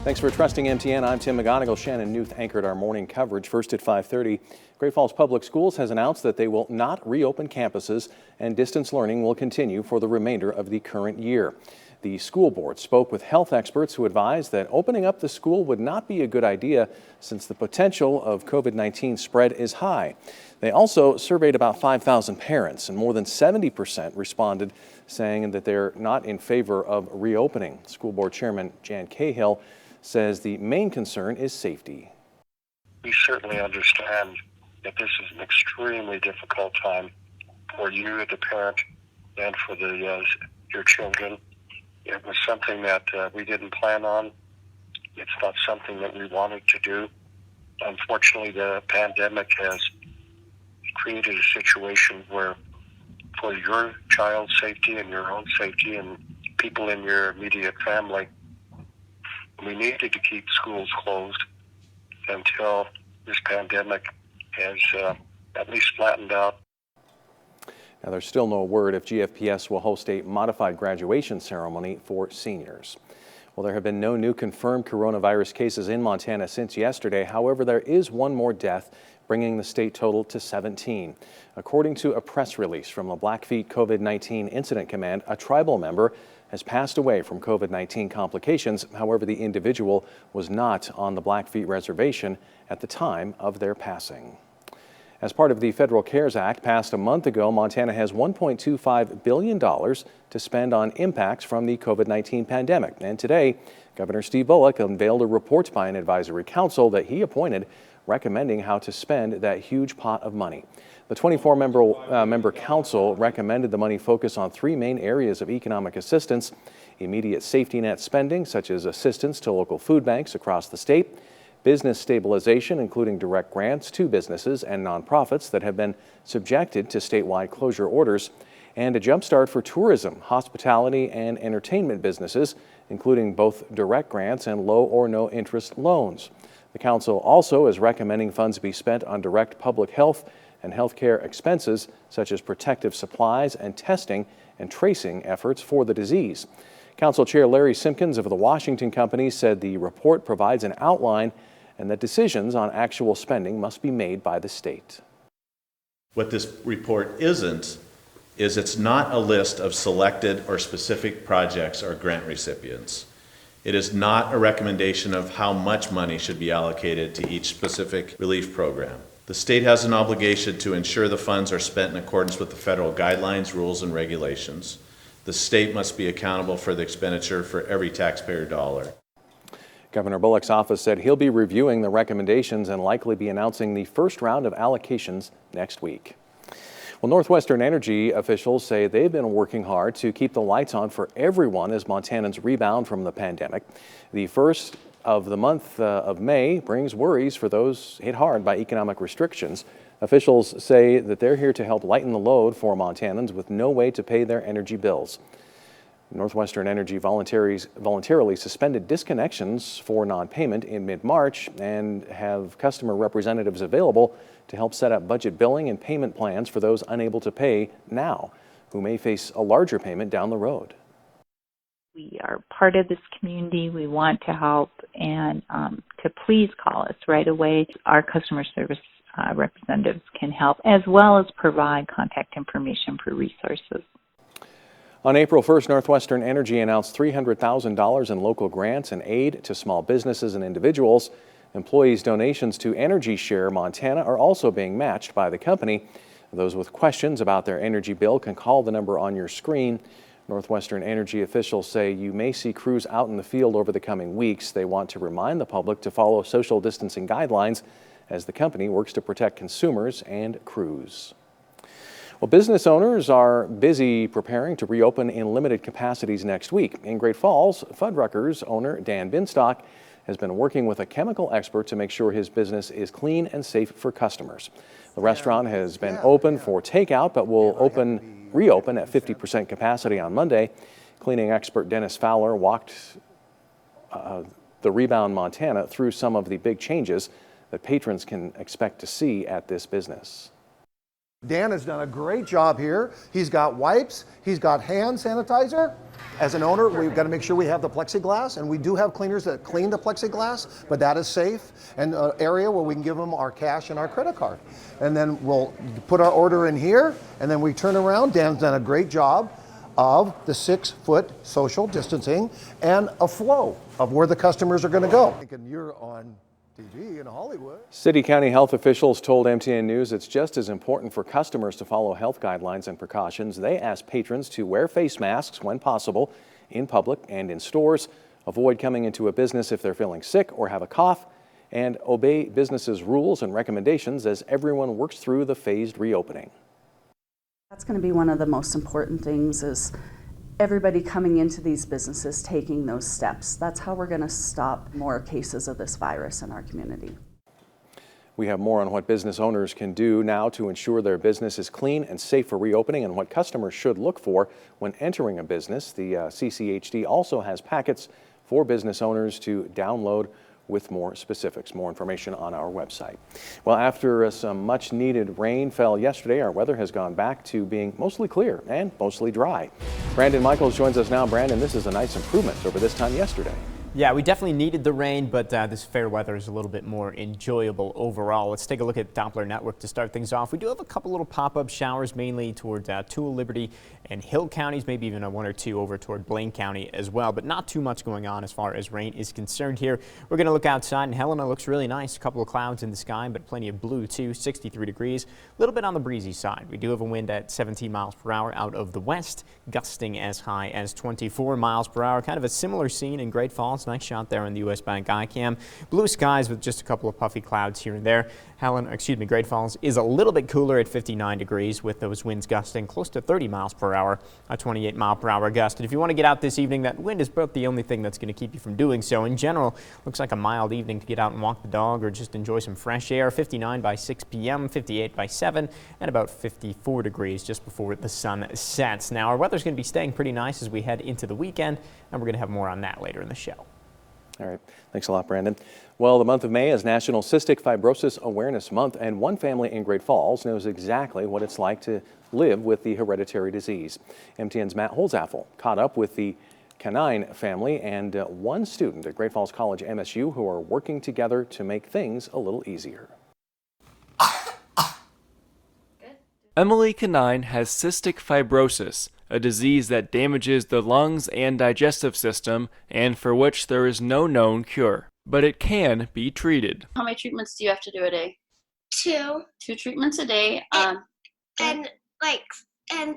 Thanks for trusting MTN. I'm Tim McGonigal. Shannon Newth anchored our morning coverage. First at 5:30, Great Falls Public Schools has announced that they will not reopen campuses and distance learning will continue for the remainder of the current year. The school board spoke with health experts who advised that opening up the school would not be a good idea since the potential of COVID-19 spread is high. They also surveyed about 5,000 parents, and more than 70% responded saying that they're not in favor of reopening. School board chairman Jan Cahill says the main concern is safety. We certainly understand that this is an extremely difficult time for you as a parent and for your children. It was something that we didn't plan on. It's not something that we wanted to do. Unfortunately, the pandemic has created a situation where for your child's safety and your own safety and people in your immediate family, we needed to keep schools closed until this pandemic has at least flattened out. Now, there's still no word if GFPS will host a modified graduation ceremony for seniors. Well, there have been no new confirmed coronavirus cases in Montana since yesterday. However, there is one more death, bringing the state total to 17. According to a press release from the Blackfeet COVID-19 Incident Command, a tribal member has passed away from COVID-19 complications. However, the individual was not on the Blackfeet reservation at the time of their passing. As part of the Federal CARES Act passed a month ago, Montana has $1.25 billion to spend on impacts from the COVID-19 pandemic. And today, Governor Steve Bullock unveiled a report by an advisory council that he appointed recommending how to spend that huge pot of money. The 24-member council recommended the money focus on three main areas of economic assistance: immediate safety net spending, such as assistance to local food banks across the state; business stabilization, including direct grants to businesses and nonprofits that have been subjected to statewide closure orders; and a jumpstart for tourism, hospitality, and entertainment businesses, including both direct grants and low or no interest loans. The council also is recommending funds be spent on direct public health and healthcare expenses, such as protective supplies and testing and tracing efforts for the disease. Council Chair Larry Simpkins of the Washington Company said the report provides an outline and that decisions on actual spending must be made by the state. What this report isn't is it's not a list of selected or specific projects or grant recipients. It is not a recommendation of how much money should be allocated to each specific relief program. The state has an obligation to ensure the funds are spent in accordance with the federal guidelines, rules, and regulations. The state must be accountable for the expenditure for every taxpayer dollar. Governor Bullock's office said he'll be reviewing the recommendations and likely be announcing the first round of allocations next week. Well, Northwestern Energy officials say they've been working hard to keep the lights on for everyone as Montanans rebound from the pandemic. The first of the month of May brings worries for those hit hard by economic restrictions. Officials say that they're here to help lighten the load for Montanans with no way to pay their energy bills. Northwestern Energy voluntarily suspended disconnections for non-payment in mid-March and have customer representatives available to help set up budget billing and payment plans for those unable to pay now, who may face a larger payment down the road. We are part of this community. We want to help, and to please call us right away. Our customer service representatives can help, as well as provide contact information for resources. On April 1st, Northwestern Energy announced $300,000 in local grants and aid to small businesses and individuals. Employees' donations to Energy Share Montana are also being matched by the company. Those with questions about their energy bill can call the number on your screen. Northwestern Energy officials say you may see crews out in the field over the coming weeks. They want to remind the public to follow social distancing guidelines as the company works to protect consumers and crews. Well, business owners are busy preparing to reopen in limited capacities next week. In Great Falls, Fuddruckers owner Dan Binstock has been working with a chemical expert to make sure his business is clean and safe for customers. The restaurant has been open for takeout, but will reopen at 50% capacity on Monday. Cleaning expert Dennis Fowler walked the Rebound Montana through some of the big changes that patrons can expect to see at this business. Dan has done a great job here. He's got wipes, he's got hand sanitizer. As an owner, we've got to make sure we have the plexiglass, and we do have cleaners that clean the plexiglass, but that is safe, and an area where we can give them our cash and our credit card. And then we'll put our order in here, and then we turn around. Dan's done a great job of the 6-foot social distancing and a flow of where the customers are going to go. And you're on TV in Hollywood. City County health officials told MTN News it's just as important for customers to follow health guidelines and precautions. They asked patrons to wear face masks when possible in public and in stores, avoid coming into a business if they're feeling sick or have a cough, and obey businesses' rules and recommendations as everyone works through the phased reopening. That's going to be one of the most important things, is everybody coming into these businesses taking those steps. That's how we're going to stop more cases of this virus in our community. We have more on what business owners can do now to ensure their business is clean and safe for reopening, and what customers should look for when entering a business. The CCHD also has packets for business owners to download with more specifics. More information on our website. Well, after some much needed rain fell yesterday, our weather has gone back to being mostly clear and mostly dry. Brandon Michaels joins us now. Brandon, this is a nice improvement over this time yesterday. Yeah, we definitely needed the rain, but this fair weather is a little bit more enjoyable overall. Let's take a look at Doppler Network to start things off. We do have a couple little pop-up showers, mainly towards Toole, Liberty, and Hill counties, maybe even a one or two over toward Blaine County as well, but not too much going on as far as rain is concerned here. We're going to look outside, and Helena looks really nice. A couple of clouds in the sky, but plenty of blue too, 63 degrees. A little bit on the breezy side. We do have a wind at 17 miles per hour out of the west, gusting as high as 24 miles per hour. Kind of a similar scene in Great Falls. Nice shot there on the U.S. Bank iCam. Blue skies with just a couple of puffy clouds here and there. Great Falls is a little bit cooler at 59 degrees with those winds gusting close to 30 miles per hour, a 28 mile per hour gust. And if you want to get out this evening, that wind is about the only thing that's going to keep you from doing so. In general, looks like a mild evening to get out and walk the dog or just enjoy some fresh air. 59 by 6 p.m., 58 by 7, and about 54 degrees just before the sun sets. Now, our weather's going to be staying pretty nice as we head into the weekend, and we're going to have more on that later in the show. All right. Thanks a lot, Brandon. Well, the month of May is National Cystic Fibrosis Awareness Month, and one family in Great Falls knows exactly what it's like to live with the hereditary disease. MTN's Matt Holzaffel caught up with the Canine family and one student at Great Falls College MSU who are working together to make things a little easier. Emily Canine has cystic fibrosis, a disease that damages the lungs and digestive system and for which there is no known cure. But it can be treated. How many treatments do you have to do a day? 2. 2 treatments a day. And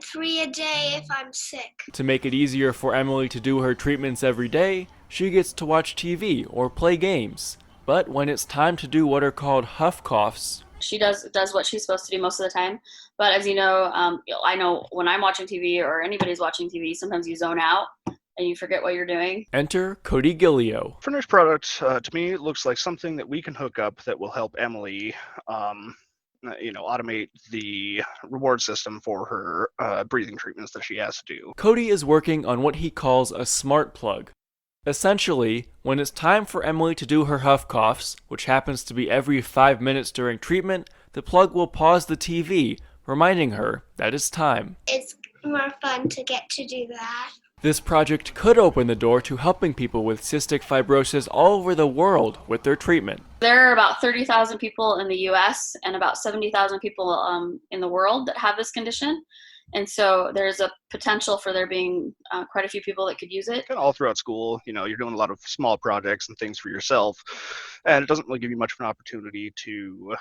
3 a day if I'm sick. To make it easier for Emily to do her treatments every day, she gets to watch TV or play games. But when it's time to do what are called huff coughs, she does what she's supposed to do most of the time. But as you know, I know when I'm watching TV or anybody's watching TV, sometimes you zone out and you forget what you're doing. Enter Cody Gillio. Finished product, to me, looks like something that we can hook up that will help Emily, automate the reward system for her breathing treatments that she has to do. Cody is working on what he calls a smart plug. Essentially, when it's time for Emily to do her huff coughs, which happens to be every 5 minutes during treatment, the plug will pause the TV, reminding her that it's time. It's more fun to get to do that. This project could open the door to helping people with cystic fibrosis all over the world with their treatment. There are about 30,000 people in the U.S. and about 70,000 people in the world that have this condition. And so there's a potential for there being quite a few people that could use it. Kind of all throughout school, you're doing a lot of small projects and things for yourself, and it doesn't really give you much of an opportunity to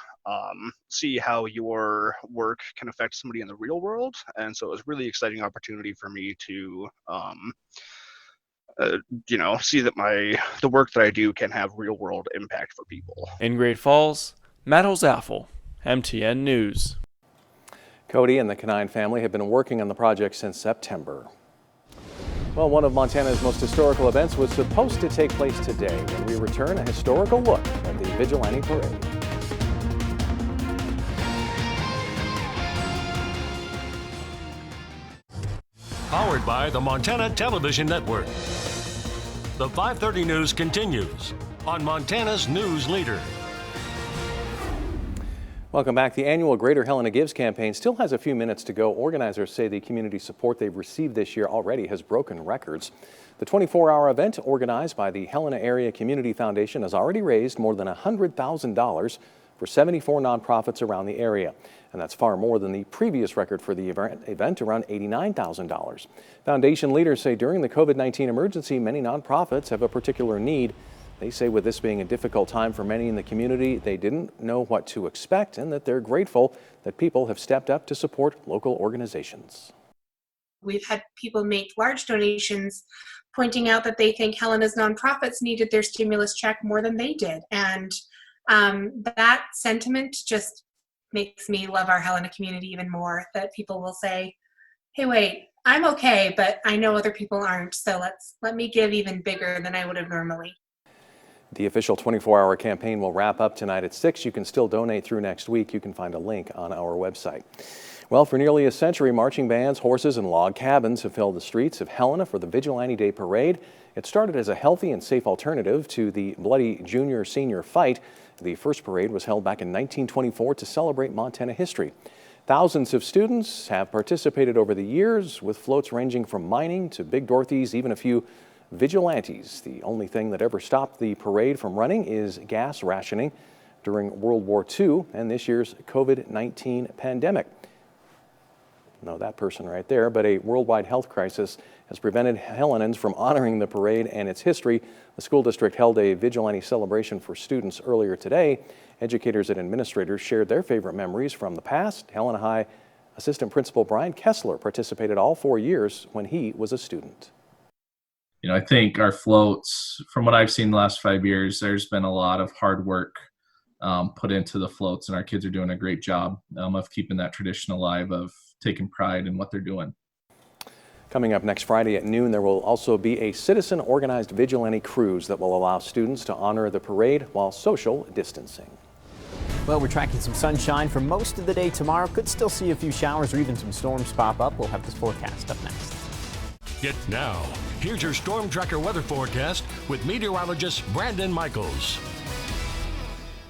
see how your work can affect somebody in the real world. And so it was a really exciting opportunity for me to see that the work that I do can have real world impact for people. In Great Falls, Matt Holzaffel, MTN News. Cody and the Canine family have been working on the project since September. Well, one of Montana's most historical events was supposed to take place today when we return a historical look at the Vigilante Parade. Powered by the Montana Television Network. The 5:30 news continues on Montana's News Leader. Welcome back. The annual Greater Helena Gives campaign still has a few minutes to go. Organizers say the community support they've received this year already has broken records. The 24-hour event, organized by the Helena Area Community Foundation, has already raised more than $100,000 for 74 nonprofits around the area. And that's far more than the previous record for the event, around $89,000. Foundation leaders say during the COVID-19 emergency, many nonprofits have a particular need. They say with this being a difficult time for many in the community, they didn't know what to expect and that they're grateful that people have stepped up to support local organizations. We've had people make large donations pointing out that they think Helena's nonprofits needed their stimulus check more than they did. And that sentiment just makes me love our Helena community even more, that people will say, hey, wait, I'm okay, but I know other people aren't, so let me give even bigger than I would have normally. The official 24-hour campaign will wrap up tonight at 6. You can still donate through next week. You can find a link on our website. Well, for nearly a century, marching bands, horses, and log cabins have filled the streets of Helena for the Vigilante Day Parade. It started as a healthy and safe alternative to the bloody junior-senior fight. The first parade was held back in 1924 to celebrate Montana history. Thousands of students have participated over the years, with floats ranging from mining to Big Dorothy's, even a few vigilantes. The only thing that ever stopped the parade from running is gas rationing during World War II and this year's COVID-19 pandemic. No, that person right there, but a worldwide health crisis has prevented Helenans from honoring the parade and its history. The school district held a vigilante celebration for students earlier today. Educators and administrators shared their favorite memories from the past. Helena High Assistant Principal Brian Kessler participated all 4 years when he was a student. You know, I think our floats, from what I've seen the last 5 years, there's been a lot of hard work put into the floats, and our kids are doing a great job of keeping that tradition alive, of taking pride in what they're doing. Coming up next Friday at noon, there will also be a citizen-organized vigilante cruise that will allow students to honor the parade while social distancing. Well, we're tracking some sunshine for most of the day tomorrow. Could still see a few showers or even some storms pop up. We'll have this forecast up next. Now, here's your Storm Tracker weather forecast with meteorologist Brandon Michaels.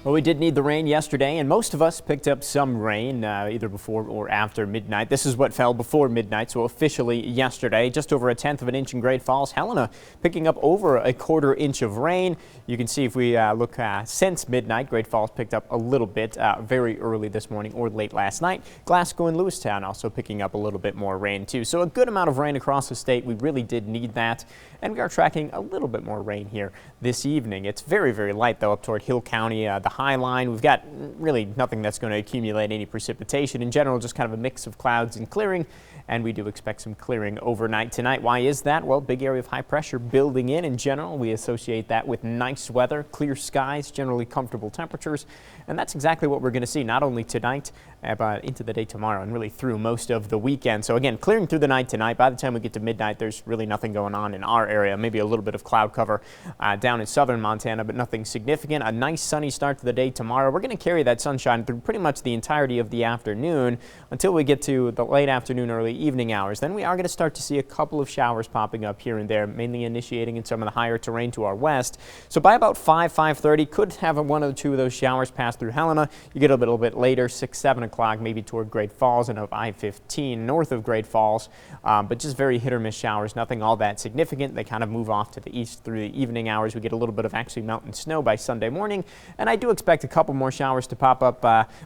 Well, we did need the rain yesterday, and most of us picked up some rain either before or after midnight. This is what fell before midnight, so officially yesterday, just over 1/10 of an inch in Great Falls. Helena picking up over 1/4 inch of rain. You can see if we look since midnight, Great Falls picked up a little bit very early this morning or late last night. Glasgow and Lewistown also picking up a little bit more rain too. So a good amount of rain across the state. We really did need that, and we are tracking a little bit more rain here this evening. It's very, very light though up toward Hill County, the high line. We've got really nothing that's going to accumulate any precipitation. In general, just kind of a mix of clouds and clearing, and we do expect some clearing overnight tonight. Why is that? Well, big area of high pressure building in general. We associate that with nice weather, clear skies, generally comfortable temperatures, and that's exactly what we're going to see not only tonight, but into the day tomorrow and really through most of the weekend. So again, clearing through the night tonight. By the time we get to midnight, there's really nothing going on in our area. Maybe a little bit of cloud cover down in southern Montana, but nothing significant. A nice sunny start to the day tomorrow. We're going to carry that sunshine through pretty much the entirety of the afternoon until we get to the late afternoon, early evening hours. Then we are going to start to see a couple of showers popping up here and there, mainly initiating in some of the higher terrain to our west. So by about 5:30, could have one or two of those showers pass through Helena. You get a little bit later, 6, 7 o'clock, maybe toward Great Falls and of I-15 north of Great Falls, but just very hit or miss showers, nothing all that significant. They kind of move off to the east through the evening hours. We get a little bit of actually mountain snow by Sunday morning, and I do expect a couple more showers to pop up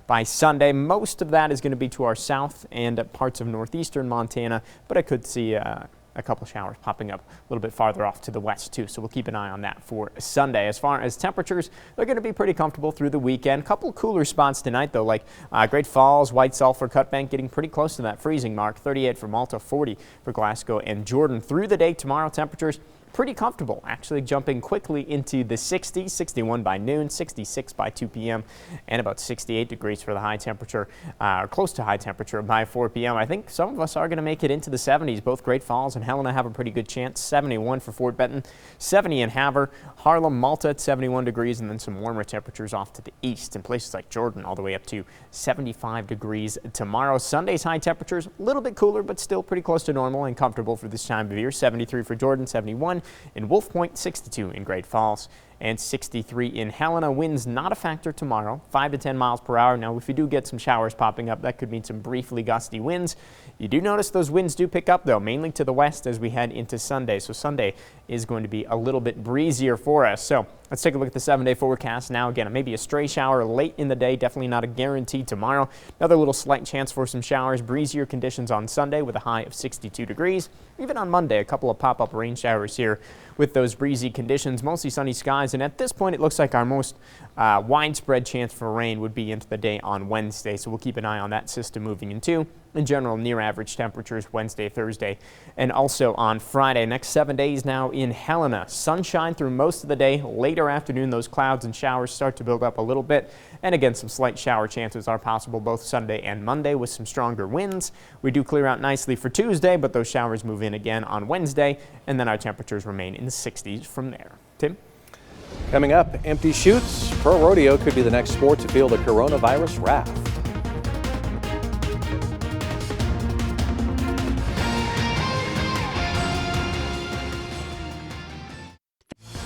by Sunday. Most of that is going to be to our south and parts of northeastern Montana, but I could see a couple showers popping up a little bit farther off to the west too, so we'll keep an eye on that for Sunday. As far as temperatures, they're going to be pretty comfortable through the weekend. A couple cooler spots tonight though, like Great Falls, White Sulphur, Cut Bank getting pretty close to that freezing mark. 38 for Malta, 40 for Glasgow and Jordan. Through the day tomorrow, temperatures pretty comfortable, actually jumping quickly into the 60s, 61 by noon, 66 by 2 p.m., and about 68 degrees for the high temperature, or close to high temperature by 4 p.m. I think some of us are going to make it into the 70s. Both Great Falls and Helena have a pretty good chance. 71 for Fort Benton, 70 in Havre, Harlem, Malta at 71 degrees, and then some warmer temperatures off to the east in places like Jordan, all the way up to 75 degrees tomorrow. Sunday's high temperatures, a little bit cooler, but still pretty close to normal and comfortable for this time of year. 73 for Jordan, 71 in Wolf Point, 62 in Great Falls, and 63 in Helena. Winds not a factor tomorrow, 5 to 10 miles per hour. Now, if we do get some showers popping up, that could mean some briefly gusty winds. You do notice those winds do pick up, though, mainly to the west as we head into Sunday. So Sunday is going to be a little bit breezier for us. So let's take a look at the 7-day forecast now. Again, maybe a stray shower late in the day, definitely not a guarantee tomorrow. Another little slight chance for some showers, breezier conditions on Sunday with a high of 62 degrees. Even on Monday, a couple of pop-up rain showers here with those breezy conditions, mostly sunny skies. And at this point, it looks like our most widespread chance for rain would be into the day on Wednesday. So we'll keep an eye on that system moving into. In general, near average temperatures Wednesday, Thursday, and also on Friday. Next 7 days now in Helena. Sunshine through most of the day. Later afternoon, those clouds and showers start to build up a little bit. And again, some slight shower chances are possible both Sunday and Monday with some stronger winds. We do clear out nicely for Tuesday, but those showers move in again on Wednesday, and then our temperatures remain in the 60s from there. Tim? Coming up, empty chutes. Pro rodeo could be the next sport to feel the coronavirus wrath.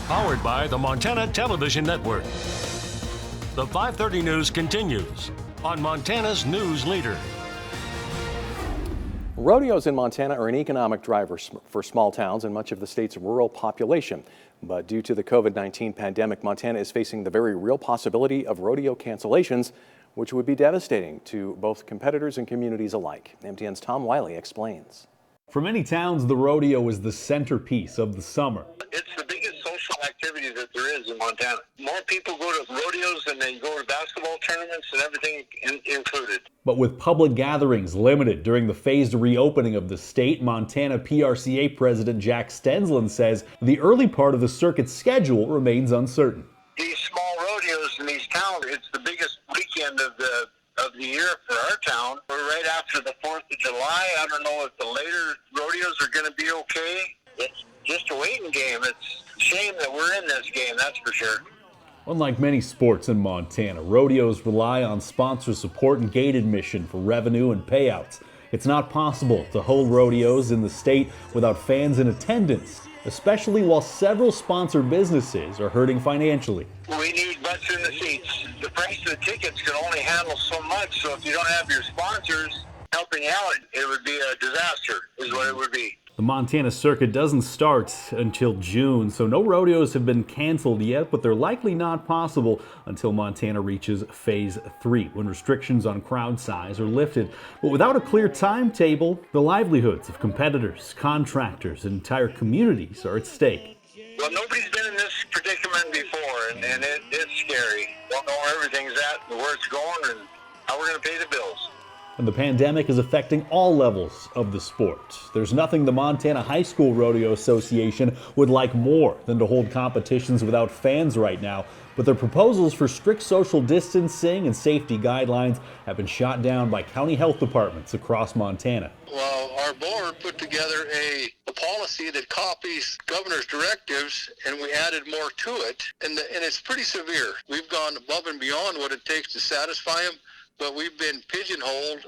Powered by the Montana Television Network. The 5:30 news continues on Montana's news leader. Rodeos in Montana are an economic driver for small towns and much of the state's rural population. But due to the COVID-19 pandemic, Montana is facing the very real possibility of rodeo cancellations, which would be devastating to both competitors and communities alike. MTN's Tom Wiley explains. For many towns, the rodeo is the centerpiece of the summer. It's the biggest social activity that there is in Montana. More people go to rodeos than they go to basketball tournaments and everything included. But with public gatherings limited during the phased reopening of the state, Montana PRCA President Jack Stensland says the early part of the circuit's schedule remains uncertain. These small rodeos in these towns, it's the biggest weekend of the year for our town. We're right after the 4th of July. I don't know if the later rodeos are going to be okay. It's just a waiting game. It's a shame that we're in this game, that's for sure. Unlike many sports in Montana, rodeos rely on sponsor support and gate admission for revenue and payouts. It's not possible to hold rodeos in the state without fans in attendance, especially while several sponsor businesses are hurting financially. We need butts in the seats. The price of the tickets can only handle so much, so if you don't have your sponsors helping out, it would be a disaster, is what it would be. The Montana circuit doesn't start until June, so no rodeos have been canceled yet, but they're likely not possible until Montana reaches Phase 3, when restrictions on crowd size are lifted. But without a clear timetable, the livelihoods of competitors, contractors, and entire communities are at stake. Well, nobody's been in this predicament before, and it's scary. Don't know where everything's at, and where it's going, and how we're going to pay the bills. And the pandemic is affecting all levels of the sport. There's nothing the Montana High School Rodeo Association would like more than to hold competitions without fans right now. But their proposals for strict social distancing and safety guidelines have been shot down by county health departments across Montana. Well, our board put together a policy that copies governor's directives, and we added more to it, and it's pretty severe. We've gone above and beyond what it takes to satisfy them, but we've been pigeonholed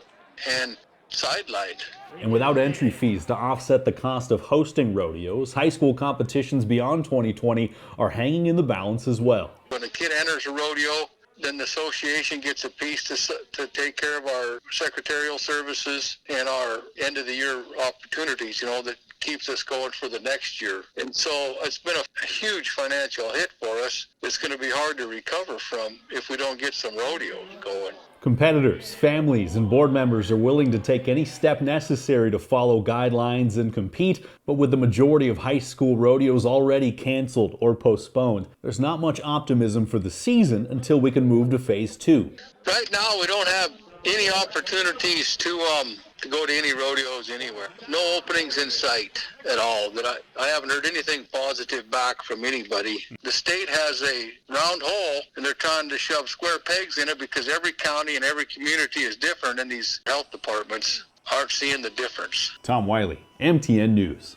and sidelined. And without entry fees to offset the cost of hosting rodeos, high school competitions beyond 2020 are hanging in the balance as well. When a kid enters a rodeo, then the association gets a piece to take care of our secretarial services and our end of the year opportunities, that keeps us going for the next year. And so it's been a huge financial hit for us. It's going to be hard to recover from if we don't get some rodeos going. Competitors, families, and board members are willing to take any step necessary to follow guidelines and compete, but with the majority of high school rodeos already canceled or postponed, there's not much optimism for the season until we can move to Phase 2. Right now, we don't have any opportunities to go to any rodeos anywhere. No openings in sight at all. That I haven't heard anything positive back from anybody. The state has a round hole, and they're trying to shove square pegs in it because every county and every community is different, and these health departments aren't seeing the difference. Tom Wiley, MTN News.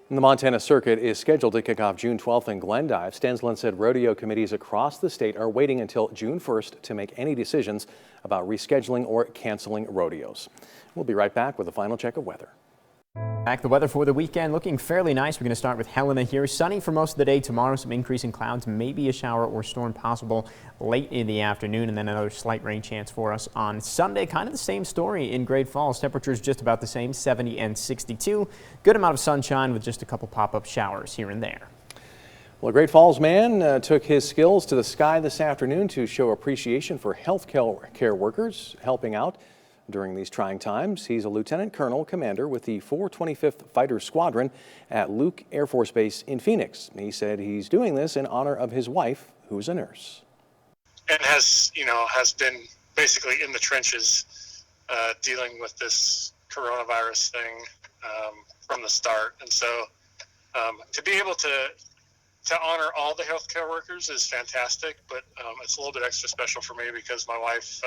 And the Montana Circuit is scheduled to kick off June 12th in Glendive. Stensland said rodeo committees across the state are waiting until June 1st to make any decisions about rescheduling or canceling rodeos. We'll be right back with a final check of weather. Back the weather for the weekend looking fairly nice. We're going to start with Helena here. Sunny for most of the day tomorrow. Some increasing clouds, maybe a shower or storm possible late in the afternoon, and then another slight rain chance for us on Sunday. Kind of the same story in Great Falls. Temperatures just about the same, 70 and 62. Good amount of sunshine with just a couple pop-up showers here and there. Well, a Great Falls man took his skills to the sky this afternoon to show appreciation for health care workers helping out during these trying times. He's a lieutenant colonel commander with the 425th Fighter Squadron at Luke Air Force Base in Phoenix. He said he's doing this in honor of his wife, who's a nurse. And has been basically in the trenches dealing with this coronavirus thing from the start. And so to be able to honor all the healthcare workers is fantastic, but it's a little bit extra special for me because my wife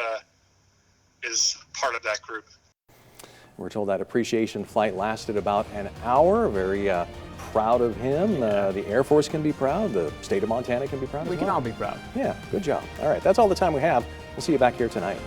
is part of that group. We're told that appreciation flight lasted about an hour. Very proud of him. The Air Force can be proud. The state of Montana can be proud. We can all be proud. Yeah, good job. All right, that's all the time we have. We'll see you back here tonight.